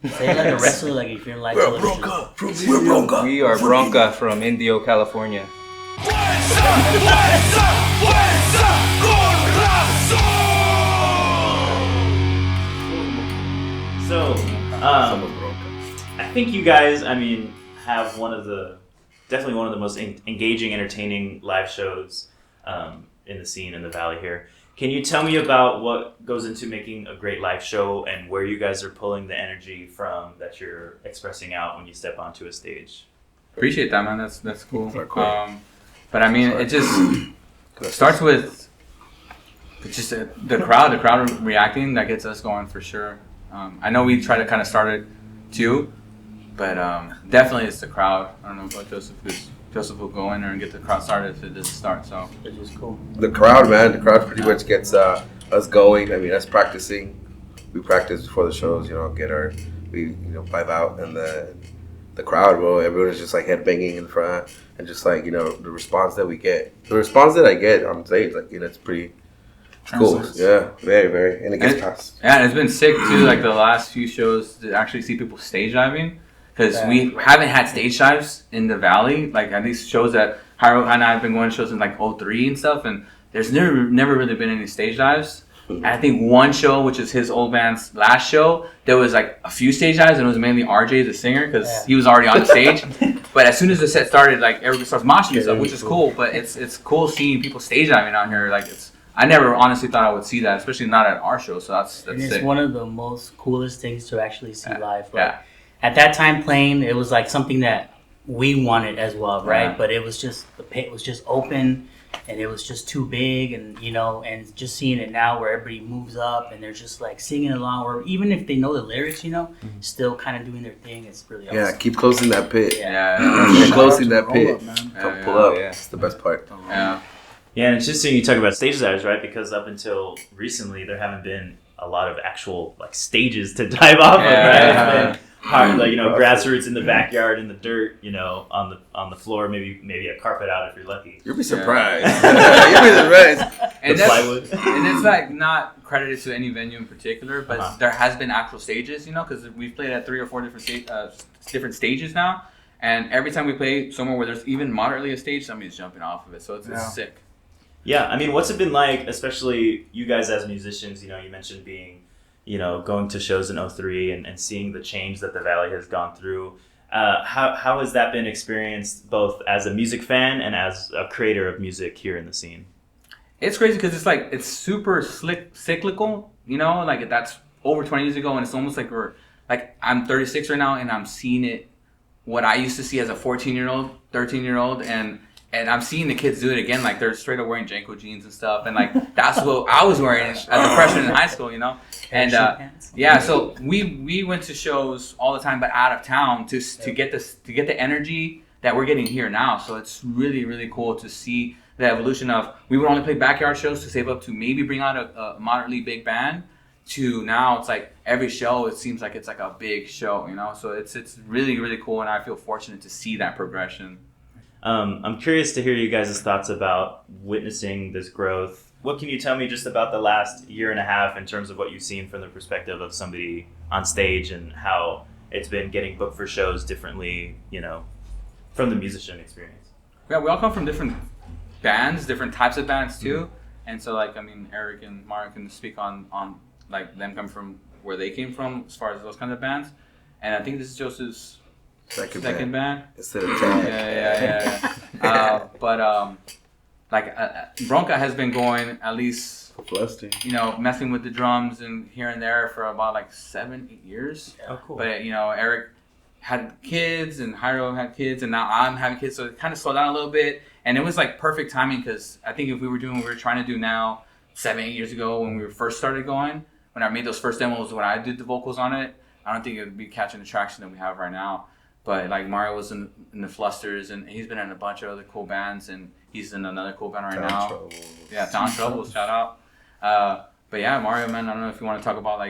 Say it like a wrestler, like if you're in live television. We're Bronca. We are Bronca from Indio, California. Fuerza, fuerza, fuerza, con razón. So, I think you guys, have definitely one of the most engaging, entertaining live shows in the scene in the Valley here. Can you tell me about what goes into making a great live show and where you guys are pulling the energy from that you're expressing out when you step onto a stage? Appreciate that, man. That's cool. But I mean, it just starts with just the crowd reacting. That gets us going for sure. I know we try to kind of start it too, but definitely it's the crowd. I don't know about Joseph. Joseph will go in there and get the crowd started if it doesn't start. So It's just cool. The crowd, man. The crowd pretty much gets us going. I mean, us practicing. We practice before the shows. We vibe out, and the crowd, bro. Everyone is just like headbanging in front, and just like the response that we get. The response that I get on stage, it's pretty cool. Yeah, very, very, and it gets past. Yeah, and it's been sick too. Like the last few shows to actually see people stage diving. Because we haven't had stage dives in the Valley, like at least shows that Jairo and I have been going to shows in like 03 and stuff, and there's never really been any stage dives. And I think one show, which is his old band's last show, there was like a few stage dives, and it was mainly RJ, the singer, because he was already on the stage. But as soon as the set started, like everybody starts moshing and stuff, which is cool. But it's cool seeing people stage diving out here. Like I never honestly thought I would see that, especially not at our show. So that's And it's sick. one of the most coolest things to actually see live. At that time playing, it was like something that we wanted as well, right? Yeah. But it was just, the pit was just open and it was just too big, and and just seeing it now where everybody moves up and they're just like singing along, or even if they know the lyrics, still kind of doing their thing. It's really awesome. Yeah, keep closing that pit. Yeah. Closing that pit. Pull up. Yeah. It's the best part. Yeah. Yeah, and it's just you talk about stage dives, right? Because up until recently, there haven't been a lot of actual stages to dive off of, right? It's been hard, grassroots in the backyard, in the dirt, on the floor, maybe a carpet out if you're lucky. You'll be surprised. You'll be surprised. And plywood. And it's not credited to any venue in particular, but there has been actual stages, because we've played at 3 or 4 different stages now, and every time we play somewhere where there's even moderately a stage, somebody's jumping off of it, so it's sick. Yeah, what's it been like, especially you guys as musicians? You mentioned being, going to shows in 03 and seeing the change that the Valley has gone through. How has that been experienced both as a music fan and as a creator of music here in the scene? It's crazy because it's super cyclical, that's over 20 years ago, and it's almost like I'm 36 right now, and I'm seeing it, what I used to see as a 14-year-old, 13-year-old, and I'm seeing the kids do it again. Like they're straight up wearing Janko jeans and stuff, and that's what I was wearing as a freshman in high school, And so we went to shows all the time, but out of town to get the energy that we're getting here now. So it's really, really cool to see the evolution of, we would only play backyard shows to save up to maybe bring out a moderately big band, to now it's like every show it seems like it's like a big show, So it's really, really cool, and I feel fortunate to see that progression. I'm curious to hear you guys' thoughts about witnessing this growth. What can you tell me just about the last year and a half in terms of what you've seen from the perspective of somebody on stage, and how it's been getting booked for shows differently, from the musician experience? Yeah, we all come from different bands, different types of bands too. And so Eric and Mario can speak on them come from where they came from as far as those kinds of bands. And I think this is Joseph's second band. Instead of tag. Yeah. Bronca has been going at least, messing with the drums and here and there for about 7-8 years. Oh, cool. But Eric had kids and Jairo had kids, and now I'm having kids, so it kind of slowed down a little bit. And it was perfect timing, because I think if we were doing what we were trying to do now 7-8 years ago when we first started going, when I made those first demos, when I did the vocals on it, I don't think it would be catching the traction that we have right now. But Mario was in the Flusters, and he's been in a bunch of other cool bands, and he's in another cool band right now. Troubles. Yeah, Down Troubles, shout out. But yeah, Mario, man, I don't know if you want to talk about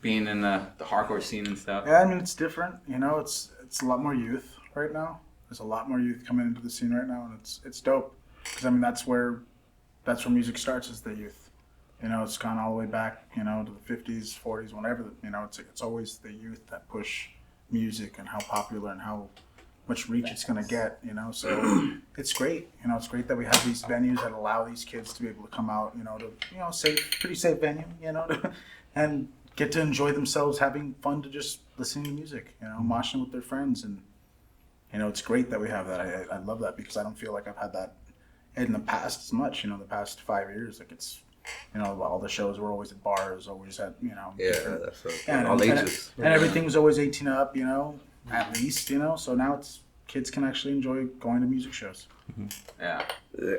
being in the hardcore scene and stuff. Yeah, it's different. It's a lot more youth right now. There's a lot more youth coming into the scene right now, and it's dope. Because that's where music starts, is the youth. You know, it's gone all the way back, you know, to the 50s, 40s, whenever. You know, it's always the youth that push music and how popular and how much reach it's going to get, you know. So it's great. You know, it's great that we have these venues that allow these kids to be able to come out, you know, to, you know, pretty safe venue, you know, and get to enjoy themselves, having fun to just listening to music, you know, moshing with their friends. And, you know, it's great that we have that. I love that because I don't feel like I've had that in the past as much, you know, the past 5 years. Like it's, you know, all the shows were always at bars, always at, you know. Yeah, that's right. And, All and, ages. and everything was always 18 up, you know, at least, you know. So now it's kids can actually enjoy going to music shows. Yeah.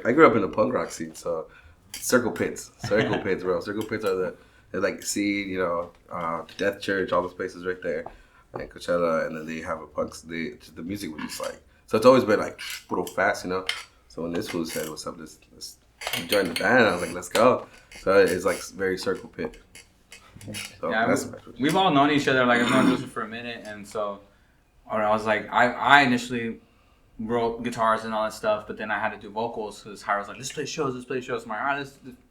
I grew up in the punk rock scene, so circle pits, bro. Circle pits are they're like Seed, you know, Death Church, all those places right there, and Coachella, and then they have a punk. The music was just like, so it's always been like real fast, you know. So when this fool said, "What's up? Let's join the band," I was like, "Let's go." So it's like very circle pit. So Yeah, we've all known each other. Like I've known Joseph for a minute, and so I was like, I initially wrote guitars and all that stuff, but then I had to do vocals because Jairo was like, let's play shows. I'm like, all right,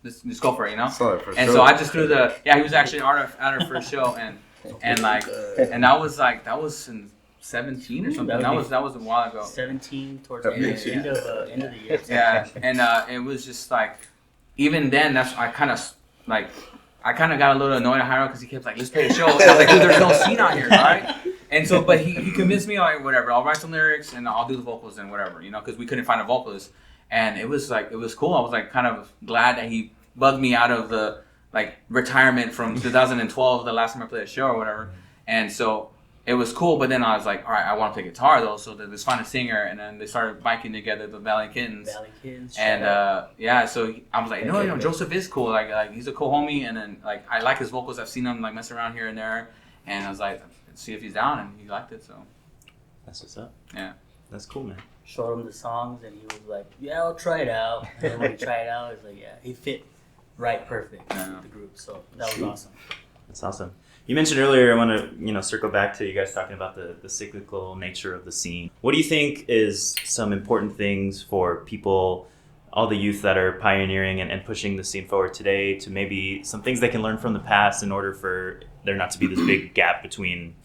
let's go for it, you know. So I just threw he was actually at our first show, and that was in 17 or something. That was a while ago. 17 towards the end of the year. Yeah, and it was just like, even then, I kind of got a little annoyed at Jairo because he kept like, let's play a show. And I was like, dude, there's no scene out here, right? And so, but he convinced me, like, whatever, I'll write some lyrics and I'll do the vocals and whatever, you know, because we couldn't find a vocalist. And it was cool. I was like kind of glad that he bugged me out of the like retirement from 2012, the last time I played a show or whatever. And so it was cool. But then I was like, all right, I want to play guitar though. So let's find a singer. And then they started biking together, the Valley Kittens. And so I was like, no, Joseph is cool. Like he's a cool homie. And then like I like his vocals. I've seen him like mess around here and there. And I was like, see if he's down, and he liked it. So That's what's up. Yeah, that's cool, man. Showed him the songs, and he was like, "Yeah, I'll try it out." And then when he tried it out, he was like, "Yeah, he fit perfect with the group." So that was awesome. That's awesome. You mentioned earlier, I want to circle back to you guys talking about the cyclical nature of the scene. What do you think is some important things for people, all the youth that are pioneering and pushing the scene forward today, to maybe some things they can learn from the past in order for there not to be this big gap between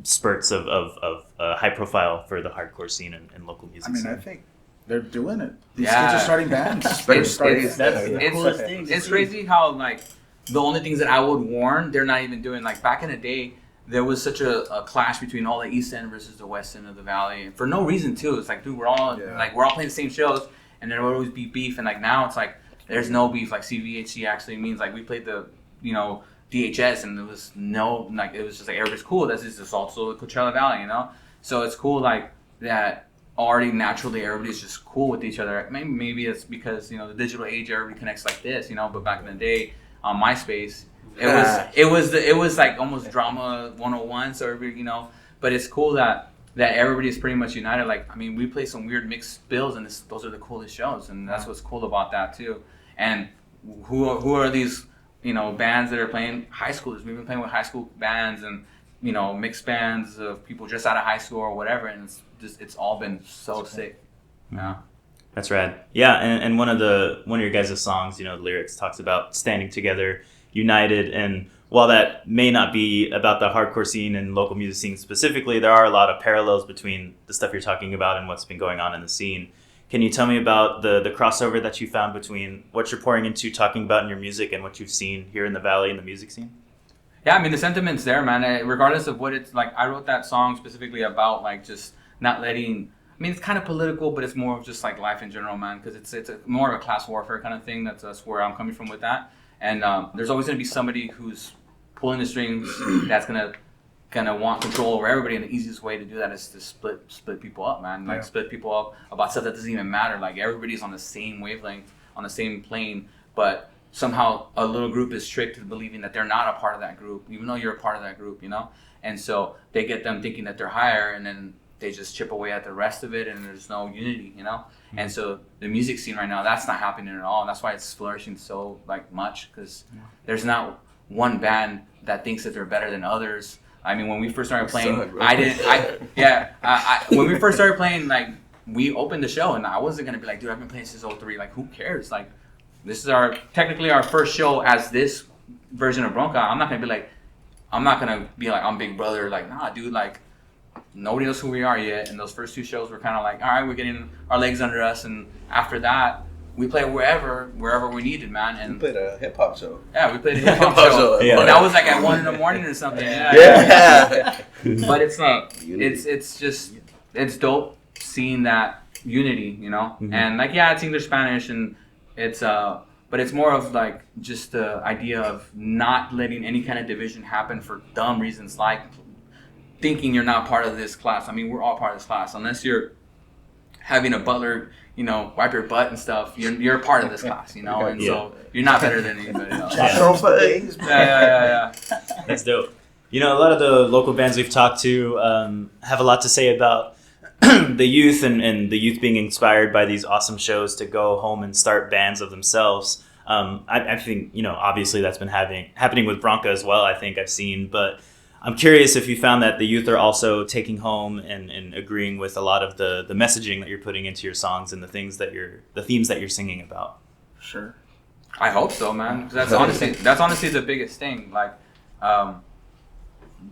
spurts of high profile for the hardcore scene and local music scene? I think they're doing it. These kids are starting bands. It's crazy how like the only things that I would warn, they're not even doing. Like back in the day, there was such a clash between all the East End versus the West End of the Valley, and for no reason too. It's like, dude, we're all playing the same shows, and there would always be beef. And like now, it's like there's no beef. Like CVHC actually means like we played the DHS, and it was it was just like everybody's cool. This is also the Coachella Valley, you know. So it's cool like that. Already naturally, everybody's just cool with each other. Maybe it's because the digital age, everybody connects like this, But back in the day, on MySpace, it was like almost drama 101. So everybody, but it's cool that everybody's pretty much united. Like we play some weird mixed bills, and those are the coolest shows, and that's what's cool about that too. And who are these? Bands that are playing high schoolers. We've been playing with high school bands and, mixed bands of people just out of high school or whatever. And it's all been so sick. Yeah. That's rad. Yeah. And one of your guys' songs, the lyrics talks about standing together, united. And while that may not be about the hardcore scene and local music scene specifically, there are a lot of parallels between the stuff you're talking about and what's been going on in the scene. Can you tell me about the crossover that you found between what you're pouring into talking about in your music and what you've seen here in the Valley in the music scene? Yeah, the sentiment's there, man. Regardless of what it's like, I wrote that song specifically about like just not letting. It's kind of political, but it's more of just like life in general, man. Because it's more of a class warfare kind of thing. That's where I'm coming from with that. And there's always gonna be somebody who's pulling the strings that's gonna want control over everybody, and the easiest way to do that is to split people up, man. Like split people up about stuff that doesn't even matter. Like everybody's on the same wavelength, on the same plane, but somehow a little group is tricked into believing that they're not a part of that group, even though you're a part of that group, And so they get them thinking that they're higher, and then they just chip away at the rest of it, and there's no unity, Mm-hmm. And so the music scene right now, that's not happening at all. And that's why it's flourishing so much, because there's not one band that thinks that they're better than others. When we first started playing, when we first started playing, like, we opened the show, and I wasn't gonna be like, dude, I've been playing since 03. Like, who cares? Like, this is technically our first show as this version of Bronca. I'm not gonna be like I'm Big Brother. Like, nah, dude. Like, nobody knows who we are yet. And those first 2 shows were kind of like, all right, we're getting our legs under us. And after that, we played wherever we needed, man. And We played a hip hop show. yeah, we played a hip hop show. Yeah. And that was like at 1 a.m. or something. Yeah. But it's like Unity. it's dope seeing that unity, you know. And like, yeah, it's English, Spanish, and it's but it's more of like just the idea of not letting any kind of division happen for dumb reasons, like thinking you're not part of this class. I mean, we're all part of this class. Unless you're having a butler, you know, wipe your butt and stuff, you're a part of this class, you know. And so you're not better than anybody else. Yeah. That's dope. You know, a lot of the local bands we've talked to have a lot to say about the youth and the youth being inspired by these awesome shows to go home and start bands of themselves. I think, you know, obviously that's been happening with Bronca as well, I think I've seen. But I'm curious if you found that the youth are also taking home and agreeing with a lot of the messaging that you're putting into your songs and the themes that you're singing about. Sure. I hope so, man. 'Cause that's honestly the biggest thing. Like,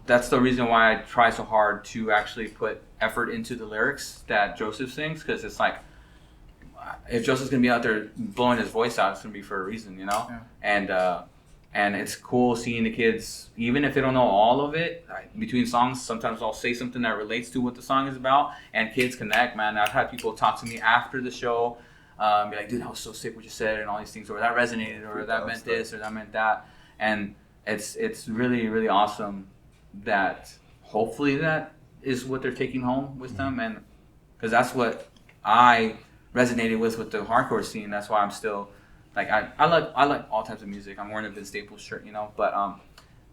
that's the reason why I try so hard to actually put effort into the lyrics that Joseph sings, because it's like, if Joseph's gonna be out there blowing his voice out, it's gonna be for a reason, you know. Yeah. And it's cool seeing the kids, even if they don't know all of it, like, between songs, sometimes I'll say something that relates to what the song is about, and kids connect, man. I've had people talk to me after the show, be like, dude, that was so sick what you said, and all these things, or that resonated, or that meant this, or that meant that. And it's really, really awesome that hopefully that is what they're taking home with them, and because that's what I resonated with the hardcore scene. That's why I'm still like, I like all types of music. I'm wearing a Vince Staples shirt, you know, but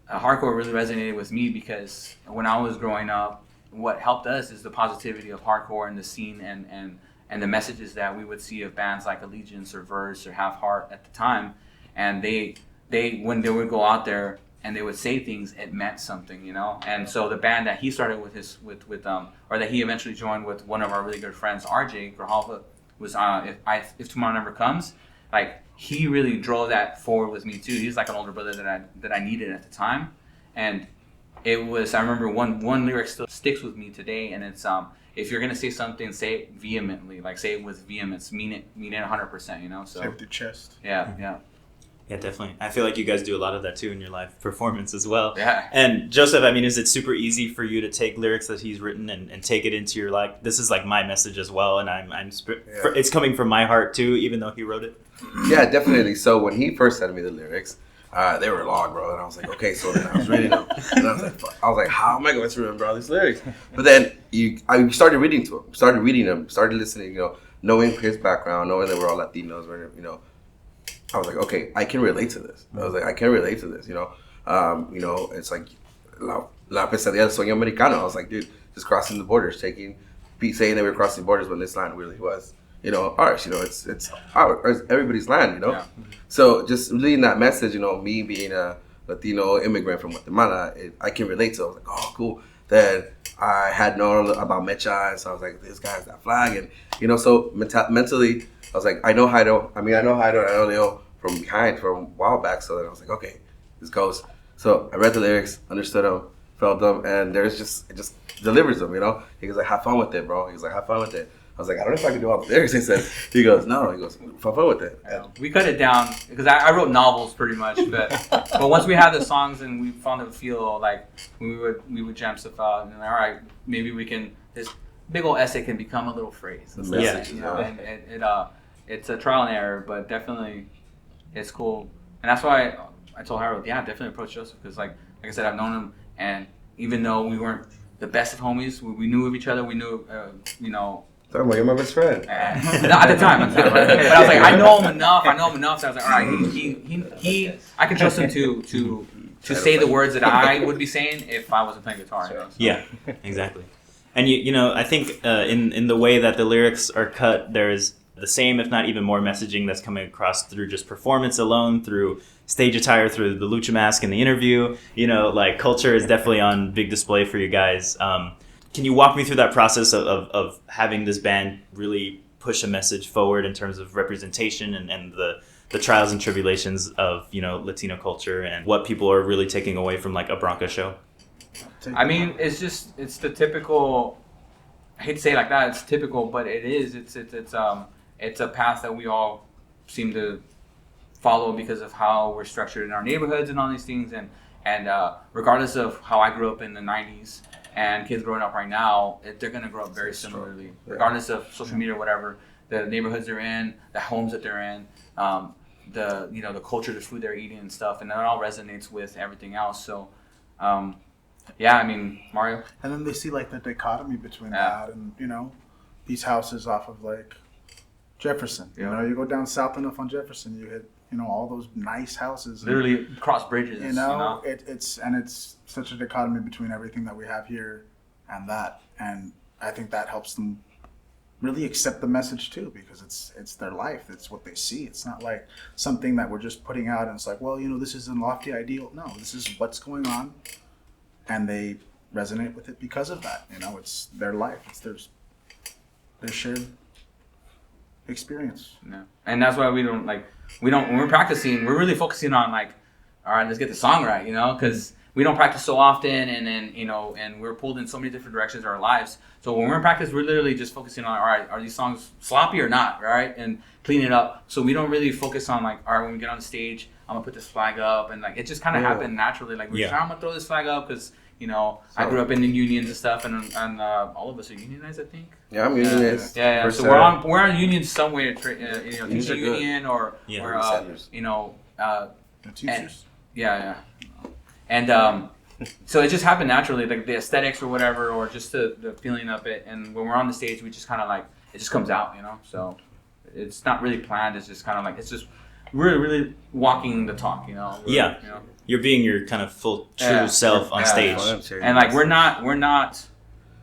hardcore really resonated with me because when I was growing up, what helped us is the positivity of hardcore and the scene and the messages that we would see of bands like Allegiance or Verse or Half Heart at the time. And they when they would go out there and they would say things, it meant something, you know. And so the band that he started with or that he eventually joined with one of our really good friends, RJ Grijalva, was If Tomorrow Never Comes. Like, he really drove that forward with me too. He's like an older brother that I needed at the time, and it was, I remember one lyric still sticks with me today, and it's if you're gonna say something, say it vehemently, like say it with vehemence, mean it 100%, you know. So Say with your chest. Yeah. Yeah, definitely. I feel like you guys do a lot of that too in your live performance as well. Yeah. And Joseph, I mean, is it super easy for you to take lyrics that he's written and take it into your, like, this is like my message as well, and it's coming from my heart too, even though he wrote it? Yeah, definitely. So when he first sent me the lyrics, they were long, bro, and I was like, okay. So then I was reading them, and I was like, how am I going to remember all these lyrics? But then I started reading to him, started listening, you know, knowing his background, knowing that we're all Latinos, you know. I was like, okay, I can relate to this. You know, it's like la pesadilla del sueño americano. I was like, dude, just crossing the borders, saying that we were crossing borders when this land really was, you know, ours. You know, it's everybody's land. You know, yeah. So just reading that message, you know, me being a Latino immigrant from Guatemala, I can relate to. I was like, oh, cool. Then I had known about Mecha, and so I was like, this guy's that flag, and you know, so mentally, I was like, I know Jairo. I know Leo from behind, from a while back. So then I was like, okay, this goes. So I read the lyrics, understood them, felt them, and it just delivers them, you know? He goes like, have fun with it, bro. He was like, have fun with it. I was like, I don't know if I can do all the lyrics. He goes, no. He goes, have fun with it. We cut it down because I wrote novels pretty much, but once we had the songs and we found it feel like we would jam stuff out, and all right, maybe we can, this big old essay can become a little phrase. Yeah. You know, and it's a trial and error, but definitely it's cool. And that's why I told Jairo, yeah, definitely approach Joseph, because like I said, I've known him, and even though we weren't the best of homies, we knew of each other. We knew, you know. You're my best friend. At the time, but I was like, I know him enough. So I was like, all right, I can trust him to say the words that I would be saying if I wasn't playing guitar. You know, so. Yeah, exactly. And you know, I think in the way that the lyrics are cut, there's the same, if not even more, messaging that's coming across through just performance alone, through stage attire, through the lucha mask and the interview. You know, like, culture is definitely on big display for you guys. Can you walk me through that process of having this band really push a message forward in terms of representation and the trials and tribulations of, you know, Latino culture and what people are really taking away from like a Bronca show? I mean, it's the typical. I hate to say it like that. It's typical, but it is. It's a path that we all seem to follow because of how we're structured in our neighborhoods and all these things. And regardless of how I grew up in the '90s and kids growing up right now, they're gonna grow up very similarly, regardless of social media or whatever. The neighborhoods they're in, the homes that they're in, the culture, the food they're eating and stuff, and that all resonates with everything else. So. Yeah, I mean, Mario. And then they see like the dichotomy between that and, you know, these houses off of like Jefferson. You know, you go down south enough on Jefferson, you hit, you know, all those nice houses. Literally cross bridges. You know? It's such a dichotomy between everything that we have here and that. And I think that helps them really accept the message too, because it's their life. It's what they see. It's not like something that we're just putting out and it's like, well, you know, this is a lofty ideal. No, this is what's going on. And they resonate with it because of that. You know, it's their life. It's their shared experience. Yeah. And that's why when we're practicing, we're really focusing on like, all right, let's get the song right, you know, because we don't practice so often and then, you know, and we're pulled in so many different directions in our lives. So when we're in practice, we're literally just focusing on, all right, are these songs sloppy or not, right? And clean it up. So we don't really focus on like, all right, when we get on the stage, I'm gonna put this flag up, and like it just kind of happened naturally. Like we're trying to throw this flag up because, you know, I grew up in the unions and stuff, and all of us are unionized, I think. Yeah, I'm unionized. Yeah. So we're on unions somewhere, you know, teacher union or you know, teachers. And so it just happened naturally, like the aesthetics or whatever, or just the feeling of it. And when we're on the stage, we just kind of like it just comes out, you know. So it's not really planned. It's just kind of like it's just. We're really walking the talk, you know. You know? You're being your kind of full true self on stage, and like we're not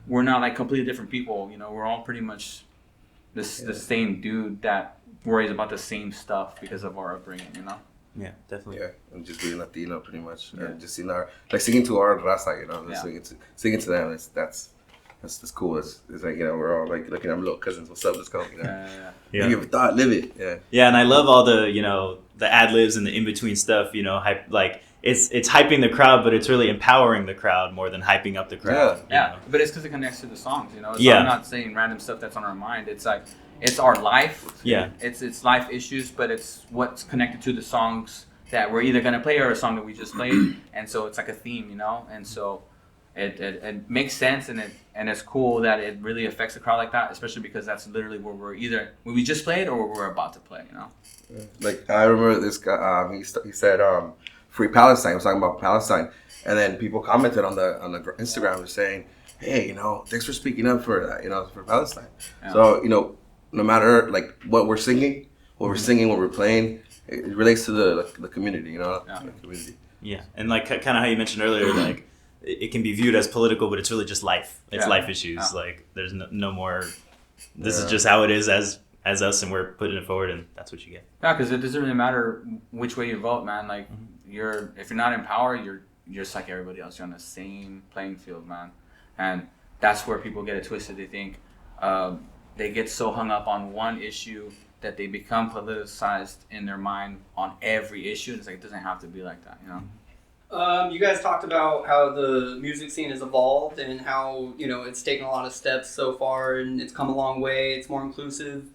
like completely different people, you know. We're all pretty much the same dude that worries about the same stuff because of our upbringing, you know. Yeah, definitely. Yeah, and just being Latino, pretty much. Yeah. Just singing to our raza, you know. Singing to them. That's cool. It's like, you know, we're all like looking at our little cousins. What's up? Let's go. You know? You ever thought, live it. Yeah. Yeah, and I love all the, you know, the ad libs and the in between stuff. You know, like it's hyping the crowd, but it's really empowering the crowd more than hyping up the crowd. Yeah. But it's because it connects to the songs. You know. I'm not saying random stuff that's on our mind. It's like it's our life. Yeah. It's life issues, but it's what's connected to the songs that we're either gonna play or a song that we just played, and so it's like a theme, you know, and so. It makes sense and it's cool that it really affects the crowd like that, especially because that's literally where we're either when we just played or where we're about to play, you know. Like I remember this guy. He said, "Free Palestine." He was talking about Palestine, and then people commented on the Instagram saying, "Hey, you know, thanks for speaking up for that, you know, for Palestine." Yeah. So, you know, no matter like what we're singing, what we're playing, it relates to the community, you know, the community. Yeah, and like kind of how you mentioned earlier, like. It can be viewed as political, but it's really just life. It's life issues. Like there's no more. This is just how it is as us, and we're putting it forward, and that's what you get. Yeah, because it doesn't really matter which way you vote, man. Like if you're not in power, you're just like everybody else. You're on the same playing field, man. And that's where people get it twisted. They think they get so hung up on one issue that they become politicized in their mind on every issue. It's like it doesn't have to be like that, you know. You guys talked about how the music scene has evolved and how, you know, it's taken a lot of steps so far and it's come a long way. It's more inclusive.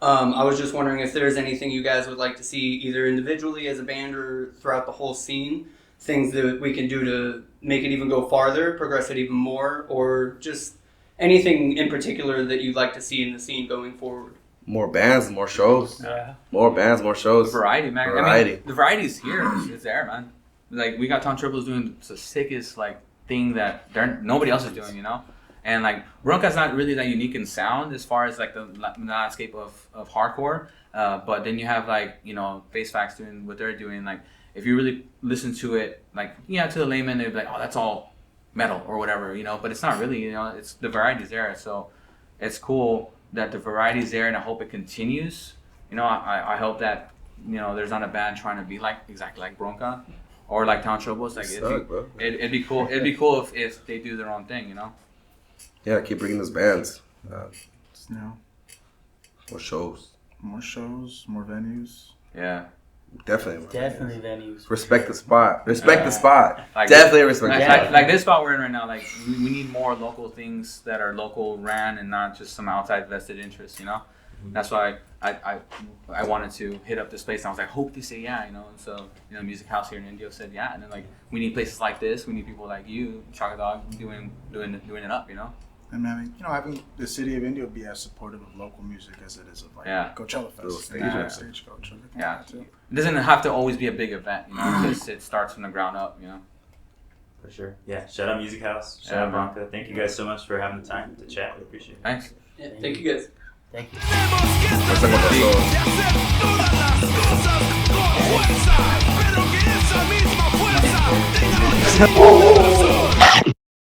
I was just wondering if there's anything you guys would like to see either individually as a band or throughout the whole scene, things that we can do to make it even go farther, progress it even more, or just anything in particular that you'd like to see in the scene going forward. More bands, more shows. More bands, more shows. Variety, man. I mean, the variety's here. It's there, man. Like we got Tom Triple's doing the sickest like thing that nobody else is doing, you know. And like Bronca's not really that unique in sound as far as like the landscape of hardcore. But then you have like, you know, Face Facts doing what they're doing. Like if you really listen to it, like to the layman, they'd be like, oh, that's all metal or whatever, you know. But it's not really, you know. It's the variety's there, so it's cool that the variety's there, and I hope it continues. You know, I hope that, you know, there's not a band trying to be like exactly like Bronca. Or like Town Troubles, like it'd be cool. It'd be cool if they do their own thing, you know. Yeah, keep bringing those bands. You know, more shows, more venues. Yeah, Definitely. Definitely venues. Respect the spot. Respect the spot. Like, Definitely respect the spot. like this spot we're in right now. Like we need more local things that are local ran and not just some outside vested interests. You know, that's why I wanted to hit up this place. And I was like, hope they say yeah. You know, and so Music House here in Indio said yeah. And then like we need places like this. We need people like you, ChakaDogg, doing it up. You know. And I mean, having the city of Indio be as supportive of local music as it is of like Coachella Fest, Stagecoach, everything Yeah. like that too. It doesn't have to always be a big event, because it starts from the ground up, For sure. Yeah. Shout out Music House. Shout out Bronca. Thank you guys so much for having the time to chat. We appreciate it. Thanks. Yeah, thank you guys. Thank you. Fuerza, pero que esa misma fuerza tenga